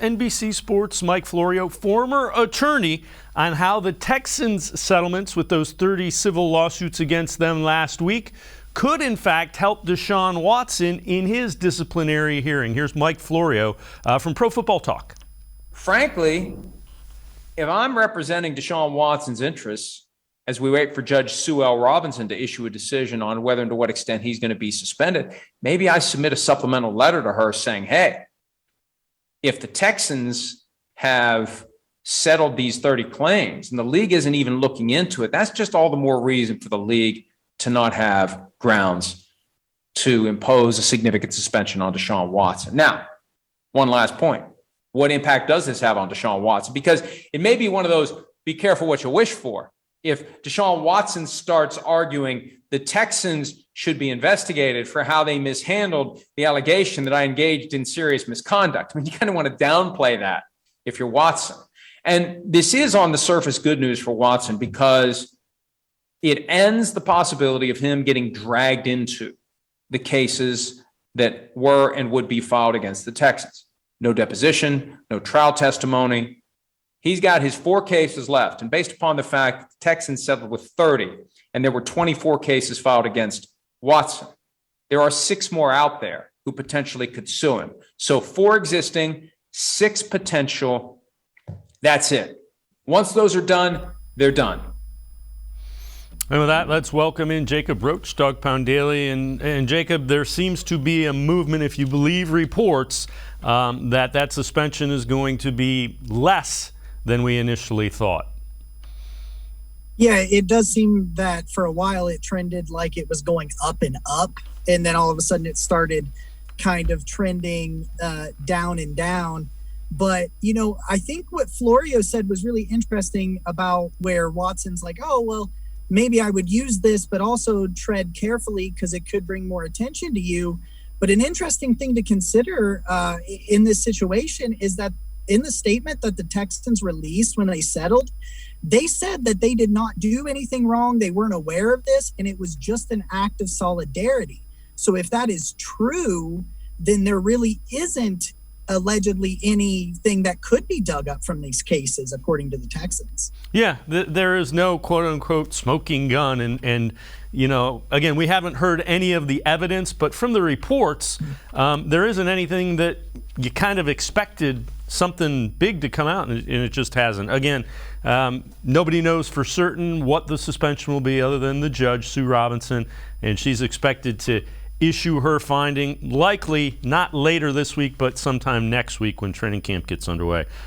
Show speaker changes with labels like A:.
A: NBC Sports' Mike Florio, former attorney, on how the Texans' settlements with those 30 civil lawsuits against them last week could in fact help Deshaun Watson in his disciplinary hearing. Here's Mike Florio from Pro Football Talk.
B: Frankly, if I'm representing Deshaun Watson's interests as we wait for Judge Sue L. Robinson to issue a decision on whether and to what extent he's going to be suspended, maybe I submit a supplemental letter to her saying, hey, if the Texans have settled these 30 claims and the league isn't even looking into it, that's just all the more reason for the league to not have grounds to impose a significant suspension on Deshaun Watson. Now, one last point. What impact does this have on Deshaun Watson? Because it may be one of those, be careful what you wish for. If Deshaun Watson starts arguing the Texans should be investigated for how they mishandled the allegation that I engaged in serious misconduct, I mean, you kind of want to downplay that if you're Watson. And this is on the surface good news for Watson because it ends the possibility of him getting dragged into the cases that were and would be filed against the Texans. No deposition, no trial testimony. He's got his 4 cases left. And based upon the fact that the Texans settled with 30 and there were 24 cases filed against Watson, there are 6 more out there who potentially could sue him. So 4 existing, 6 potential. That's it. Once those are done, they're done.
A: And with that, let's welcome in Jacob Roach, Dog Pound Daily. And Jacob, there seems to be a movement, if you believe reports, that suspension is going to be less than we initially thought.
C: Yeah, it does seem that for a while it trended like it was going up and up, and then all of a sudden it started kind of trending down and down. But, you know, I think what Florio said was really interesting about where Watson's like, oh, well, maybe I would use this, but also tread carefully because it could bring more attention to you. But an interesting thing to consider in this situation is that in the statement that the Texans released when they settled, they said that they did not do anything wrong. They weren't aware of this, and it was just an act of solidarity. So if that is true, then there really isn't allegedly anything that could be dug up from these cases, according to the Texans.
A: Yeah, there is no quote-unquote smoking gun. And you know, again, we haven't heard any of the evidence, but from the reports, there isn't anything that you kind of expected something big to come out, and it just hasn't. Again, nobody knows for certain what the suspension will be other than the judge, Sue Robinson, and she's expected to issue her finding likely not later this week, but sometime next week when training camp gets underway.